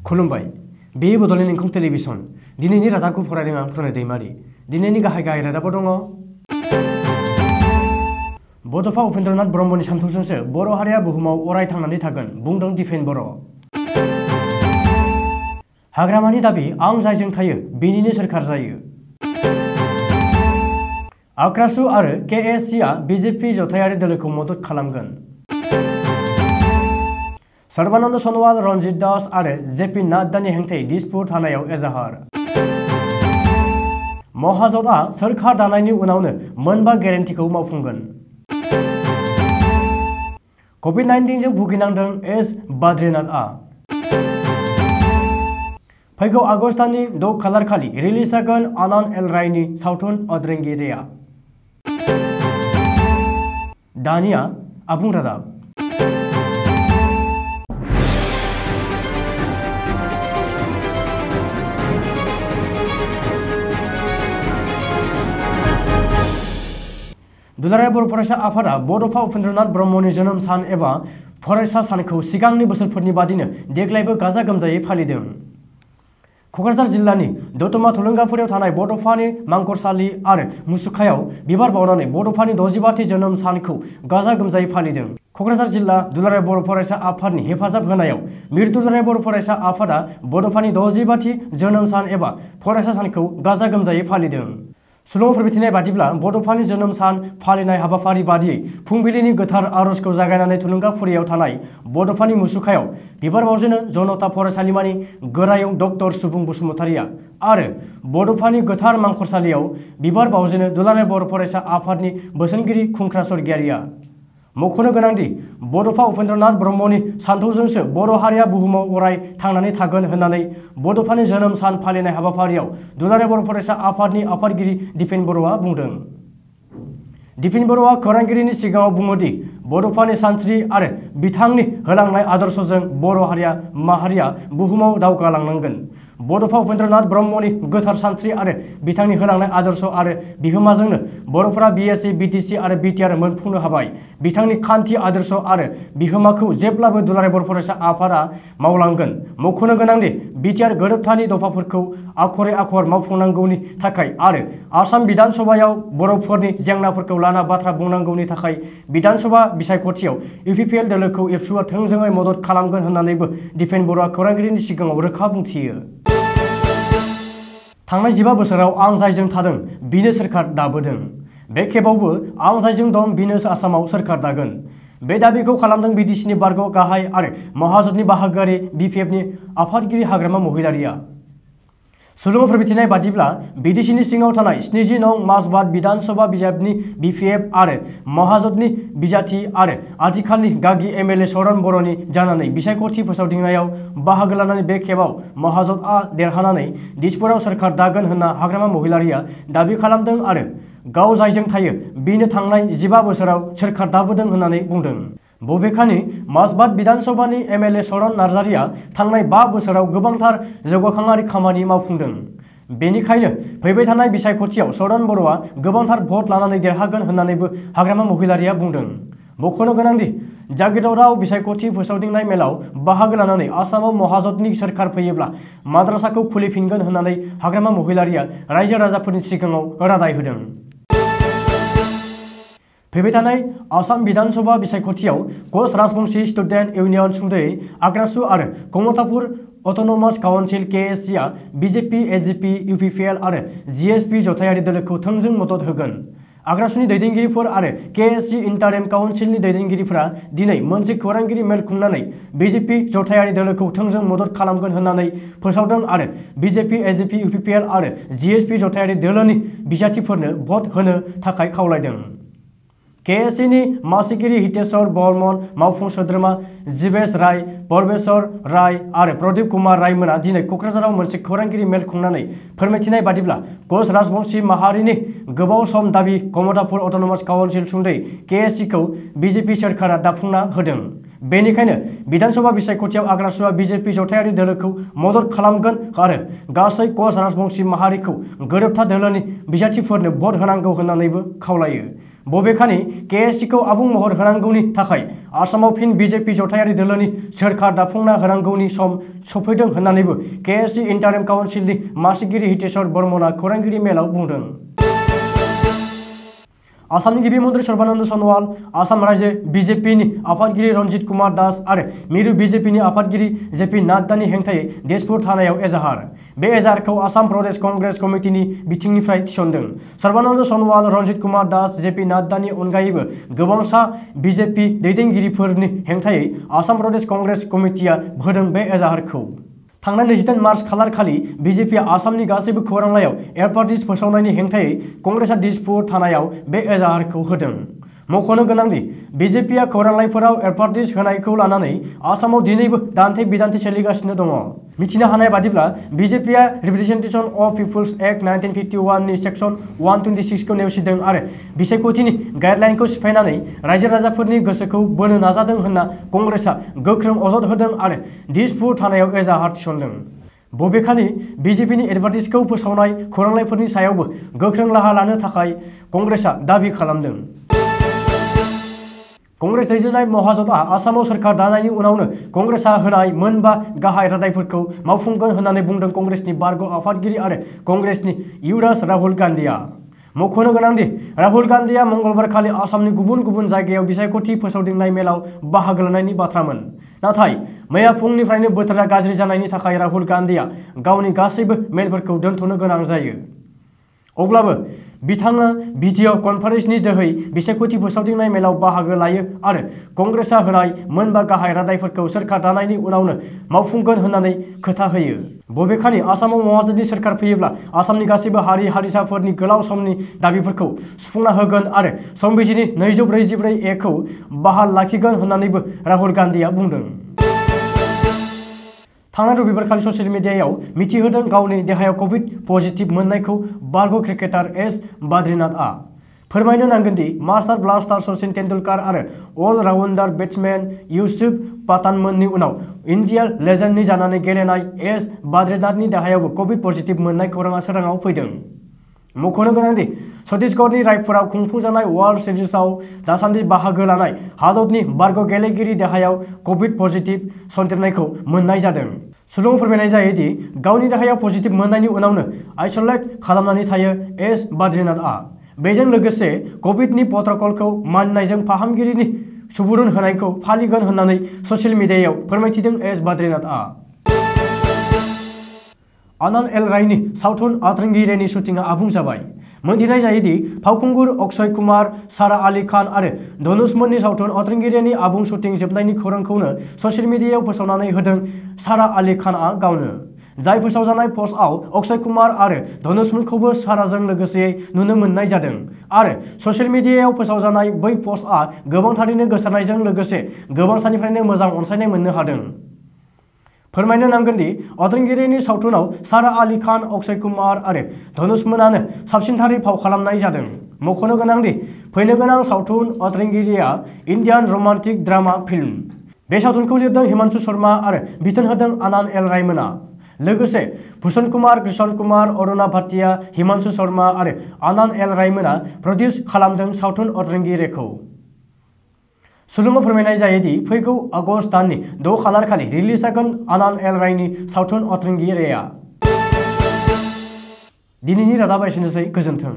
खुलुमबाय बे बड'लेण्ड इंखं टेलिभिजन दिनैनि रादाबखौ फरायदों आं प्रणय दैमारि। दिनैनि गाहाय रादाबाव दङ बड'फा उपेन्द्रनाथ ब्रह्मनि सानथौजोंसो बर' हारिया बुहुमाव अराय थांनानै थागोन बुंदों दिपेन बर'। हाग्रामानि दाबि आं जायजों थायो बेनिनो सोरखार जायो। आक्रासु आरो केएससिआ बिजेपि जथायारि दोलोखौ मदद खालामगोन। सर्बानन्द सनवाल रनजित दास आरो जेपि नाड्डानि हेंथायै दिसपुर थानायाव एजाहार। महाजनआ सोरखार दानायनि उनावनो मोनबा गेरेन्टिखौ मावफुंगोन। कभिड-19 जों भुगिनांदों एस बाद्रीनाथआ। फैगौ आगस्ट दाननि 6 खालार खालि रिलिज जागोन आनन्द एल रायनि सावथुन अद्रेंगिरिया। दानिया आबुं रादाब। दुलाराय बर' फरायसा आफादा बड'फा उपेन्द्रनाथ ब्रह्मनि जोनोम सान एबा फरायसा सानखौ सिगांनि बोसोरफोरनि बादिनो देग्लायबो गाजा गोमजायै फालिदों। क'क्राझार जिल्लानि दतमा थुलुंगाफुरियाव थानाय बड'फानि मांखरसालि आरो मुसुखायाव बिबार बावनानै बड'फानि 65थि जोनोम सानखौ गाजा गोमजायै फालिदों। क'क्राझार जिल्ला दुलाराय बर' फरायसा आफादनि हेफाजाब होनायाव मिरु दुलाराय बर' फरायसा आफादा बड'फानि 65थि जोनोम सान एबा फरायसा सानखौ गाजा गोमजायै फालिदों। सुलुंफोर मिथिनाय बादिब्ला बड'फानि जोनोम सान फालिनाय हाबाफारि बादियै फुंबिलिनि गोथार आर'जखौ जागायनानै थुलुंगाफुरियाव थानाय बड'फानि मुसुखायाव बिबार बावजेनो जनता फरायसालिमानि गोरायुं डक्टर सुबुं बसुमतारिया आरो बड'फानि गोथार मांखरसालियाव बिबार बावजेनो दुलाराय बर' फरायसा आफादनि बोसोनगिरि खुंख्रा स्वर्गियारिया। मख'नो गोनांदि बड'फा उपेन्द्रनाथ ब्रह्मनि सानथौजोंसो बर' हारिया बुहुमाव अराय थांनानै थागोन होननानै बड'फानि जोनोम सान फालिनाय हाबाफारियाव दुलाराय बर' फरायसा आफादनि आफादगिरि दिपेन बर'आ बुंदों। दिपेन बर'आ खौरांगिरिनि सिगाङाव बुङोदि बड'फानि सानस्रि आरो बिथांनि होलांनाय आदर्शजों बर' माहारिया बुहुमाव दावगालांनांगोन। बड'फा उपेन्द्रनाथ ब्रह्मनि गोथार सानस्रि आरो बिथांनि होलांनाय आदर्श आरो बिहोमाजोंनो बर'फोरा बिएसि बिटिसि आरो बिटिआर मोनफुंनो हाबाय। बिथांनि खान्थि आदर्श आरो बिहोमाखौ जेब्लाबो दुलाराय बर' फरायसा आफादा मावलांगोन। मख'नो गोनांदि बिटिआर गोरोबथानि दफाफोरखौ आखरै आखर मावफुंनांगौनि थाखाय आरो आसाम बिधान सभायाव बर'फोरनि जेंनाफोरखौ लाना बाथ्रा बुंनांगौनि थाखाय बिधान सभा बिसायख'थियाव इउपिपिएल दोलोखौ एबसुआ थोंजोङै मदद खालामगोन होननानैबो दिपेन बर'आ खौरांगिरिनि सिगाङाव रोखा बुंथियो। थांनाय 15 बोसोराव आं जायजों थादों बिनो सोरखार दाबोदों। बे खेबावबो आं जायजों दं बिनो आसामाव सोरखार दागोन। बे दाबिखौ खालामदों बिटिसिनि बारग' गाहाय आरो महाजननि बाहागोआरि बिपिएफनि आफादगिरि हाग्रामा महिलारिया। सुलुंफोर मिथिनाय बादिब्ला बिटिसिनि सिङाव थानाय 70 नं माजबाद बिधान सभा बिजाबनि बिपिएफ आरो महाजननि बिजाथि आरो आथिखालनि गागि एमएलए सरन बर'नि जानानै बिसायख'थि फोसावदिंनायाव बाहागो लानानै बे खेबाव महाजनआ देरहानानै दिसपुराव सोरखार दागोन होनना हाग्रामा महिलारिया दाबि खालामदों आरो गाव जायजों थायो बेनो थांनाय 15 बोसोराव सोरखार दाबोदों होननानै बुंदों। बबेखानि माजबाद बिधान सभानि एमएलए सरन नार्जारिया थांनाय 5 बोसोराव गोबांथार जौगाखांआरि खामानि मावफुंदों। बेनिखायनो फैबाय थानाय बिसायख'थियाव सरन बर'आ गोबांथार भट लानानै देरहागोन होननानैबो हाग्रामा महिलारिया बुंदों। मख'नो गोनांदि जागिरदाव बिसायख'थि फोसावदिंनाय मेलाव बाहागो लानानै आसामाव महाजननि सोरखार फैयोब्ला माद्रासाखौ खुलिफिनगोन होननानै हाग्रामा महिलारिया रायजो राजाफोरनि सिगाङाव रादाय होदों। फैबाय थानाय आसाम बिधान सभा बिसायख'थियाव कच राजबंशी स्टुडेन्ट इउनियन सुंदयै आक्रासु आरो कमतापुर अट'नमास काउन्सिल केएससिआ बिजेपि एसजिपि इउपिपिएल आरो जिएसपि जथायारि दोलोखौ थोंजों मदद होगोन। आक्रासुनि दैदेनगिरिफोर आरो केएससि इन्टारिम काउन्सिलनि दैदेनगिरिफोरा दिनै मोनसे खौरांगिरि मेल खुंनानै बिजेपि जथायारि दोलोखौ थोंजों मदद खालामगोन होननानै फोसावदों आरो बिजेपि एसजिपि इउपिपिएल आरो जिएसपि जथायारि दोलोनि बिजाथिफोरनो भट होनो थाखाय खावलायदों। केएससिनि मासिगिरि हितेश्वर बर्मन, मावफुं सोद्रोमा जीवेश राय, परमेश्वर राय आरो प्रदीप कुमार रायमोना दिनै क'क्राझाराव मोनसे खौरांगिरि मेल खुंनानै फोरमायथिनाय बादिब्ला कच राजबंशी माहारिनि गोबाव सम दाबि कमतापुर अट'नमास काउन्सिल सुंदयै केएससिखौ बिजेपि सोरखारा दाफुंना होदों। बेनिखायनो बिधान सभा बिसायख'थियाव आक्रासुआ बिजेपि जथायारि दोलोखौ मदद खालामगोन आरो गासै कच राजबंशी माहारिखौ गोरोबथा दोलोनि बिजाथिफोरनो भट होनांगौ होननानैबो खावलायो। बबेखानि केएससि खौ आबुं महर होनांगौनि थाखाय आसामाव फिन बीजेपी जथायारि दोलोनि सोरखार दाफुंना होनांगौनि सम सफैदों होननानैबो केएससि इन्टारिम काउन्सिलनि मासिगिरि हितेश्वर बर्मनआ खौरांगिरि मेलाव बुंदों। आसामनि गिबि मन्त्रि सर्बानन्द सन'वाल, आसाम रायजो बीजेपीनि आफादगिरि रन्जित कुमार दास आरो मिरु बीजेपीनि आफादगिरि जेपी नाड्डानि हेंथायै तेजपुर थानायाव एजाहार। बे एजाहारखौ आसाम प्रदेश कंग्रेस कमिटिनि बिथिंनिफ्राय थिसनदों। सर्बानन्द सन'वाल, रन्जित कुमार दास, जेपी नाड्डानि अनगायैबो गोबांसा बीजेपी दैदेनगिरिफोरनि हेंथायै आसाम प्रदेश कंग्रेस कमिटिया होदों बे एजाहारखौ। थांनाय 28 मार्च खालार खालि बीजेपीआ आसामनि गासैबो खौरांलाइयाव एयारपार्टिस फोसावनायनि हेंथायै कंग्रेसआ दिसपुर थानायाव बे एजाहारखौ होदों। मख'नो गोनांदि बीजेपीआ खौरांलाइफोराव एयारपार्टिस होनायखौ लानानै आसामाव दिनैबो दान्थे बिदान्थे सोलिगासिनो दङ। मिथिनो हानाय बादिब्ला बीजेपीआ रिप्रेजेन्टेशन अफ पिपुल्स एक्ट 1951 नि सेक्सन 126 खौ नेवसिदों आरो बिसायख'थिनि गाइडलाइनखौ सिफायनानै रायजो राजाफोरनि गोसोखौ बोनो नाजादों होनना कंग्रेसआ गोख्रों अजद होदों आरो दिसपुर थानायाव एजाहार थिसनदों। बबेखानि बीजेपीनि एडभार्टाइजखौ फोसावनाय खौरांलाइफोरनि सायावबो गोख्रों राहा लानो थाखाय कंग्रेसआ दाबि खालामदों। कंग्रेस दैदेननाय महाजोथआ आसामाव सोरखार दानायनि उनावनो कंग्रेसआ होनाय मोनबा गाहाय रादायफोरखौ मावफुंगोन होननानै बुंदों कंग्रेसनि बारग' आफादगिरि आरो कंग्रेसनि युवराज राहुल गान्धीआ। मख'नो गोनांदि राहुल गान्धीआ मंगलबार खालि आसामनि गुबुन गुबुन जायगायाव बिसायख'थि फोसावदिंनाय मेलाव बाहागो लानायनि बाथ्रामोन। नाथाय मैया फुंनिफ्रायनो बोथोरा गाज्रि जानायनि थाखाय राहुल गान्धीआ गावनि गासैबो मेलफोरखौ दोनथ'नो गोनां जायो। अब्लाबो बिथाङा भिडिअ कनफारेन्सनि जोहै बिसायख'थि फोसावदिंनाय मेलाव बाहागो लायो आरो कंग्रेसआ होनाय मोनबा गाहाय रादायफोरखौ सोरखार दानायनि उनावनो मावफुंगोन होननानै खोथा होयो। बबेखानि आसामाव महाजोथनि सोरखार फैयोब्ला आसामनि गासैबो हारि हारिसाफोरनि गोलाव समनि दाबिफोरखौ सुफुंना होगोन आरो संबिजिरनि 244A खौ बहाल लाखिगोन होननानैबो राहुल गान्धीआ बुंदों। थांनाय रबिबारखालि ससियेल मिडियायाव मिथिहोदों गावनि देहायाव कभिड पजिटिभ मोननायखौ बारग' क्रिकेटार एस बाद्रीनाथआ। फोरमायनो नांगोनदि मास्टार ब्लास्टार सचिन तेन्दुलकार आरो अल राउन्डार बेट्समेन युसुफ पाठानमोननि उनाव इन्डिया लेजेन्डनि जानानै गेलेनाय एस बाद्रीनाथनि देहायावबो कभिड पजिटिभ मोननाय खौराङा सोराङाव फैदों। मख'नो गोनांदि छत्तीसगढ़नि रायपुराव खुंफुंजानाय वर्ल्ड सिरिजआव दासान्दि बाहागो लानाय हादरनि बारग' गेलेगिरि देहायाव कभिड पजिटिभ सन्देरनायखौ मोननाय जादों। सुलुं फोरमायनाय जायोदि गावनि देहायाव पजिटिभ मोननायनि उनावनो आइसोलेट खालामनानै थायो एस बाद्रीनाथआ। बेजों लोगोसे कभिडनि प्रट'कलखौ मानिनायजों फाहामगिरिनि सुबुरुन होनायखौ फालिगोन होननानै ससियेल मिडियायाव फोरमायथिदों एस बाद्रीनाथआ। आनन्द एल रायनि सावथुन अतरंगी रेनि शुटिंआ आबुं जाबाय। मोनथिनाय जायोदि फावखुंगुर अक्षय कुमार, सारा आलि खान आरो धनुषमोननि सावथुन अतरंगी रेनि आबुं शुटिं जोबनायनि खौरांखौनो ससियेल मिडियायाव फोसावनानै होदों सारा आलि खानआ गावनो। जाय फोसावजानाय पस्टआव अक्षय कुमार आरो धनुषमोनखौबो साराजों लोगोसेयै नुनो मोननाय जादों आरो ससियेल मिडियायाव फोसावजानाय बै पस्टआ गोबांथारैनो गोसारनायजों लोगोसे गोबांसानिफ्रायनो मोजां अनसायनाय मोननो हादों। फोरमायनो नांगोनदि अतरंगी रेनि सावथुनाव सारा आलि खान, अक्षय कुमार आरो धनुषमोनानो साबसिनथारै फाव खालामनाय जादों। मख'नो गोनांदि फैनो गोनां सावथुन अतरंगी रेआ इन्डियान रमान्टिक ड्रामा फिल्म। बे सावथुनखौ लिरदों हिमांशु शर्मा आरो बिथोन होदों आनन्द एल रायमोना। लोगोसे भूषण कुमार, कृष्ण कुमार, अरुणा भाटिया, हिमांशु शर्मा आरो आनन्द एल रायमोना प्रडिउस खालामदों सावथुन अतरंगी रेखौ। सुलुङाव फोरमायनाय जायोदि फैगौ आगस्त दाननि 6 खालार खालि रिलिज जागोन आनन्द एल रायनि सावथुन अतरंगी रेआ। दिनैनि रादाबा एसेनोसै, गोजोन्थों।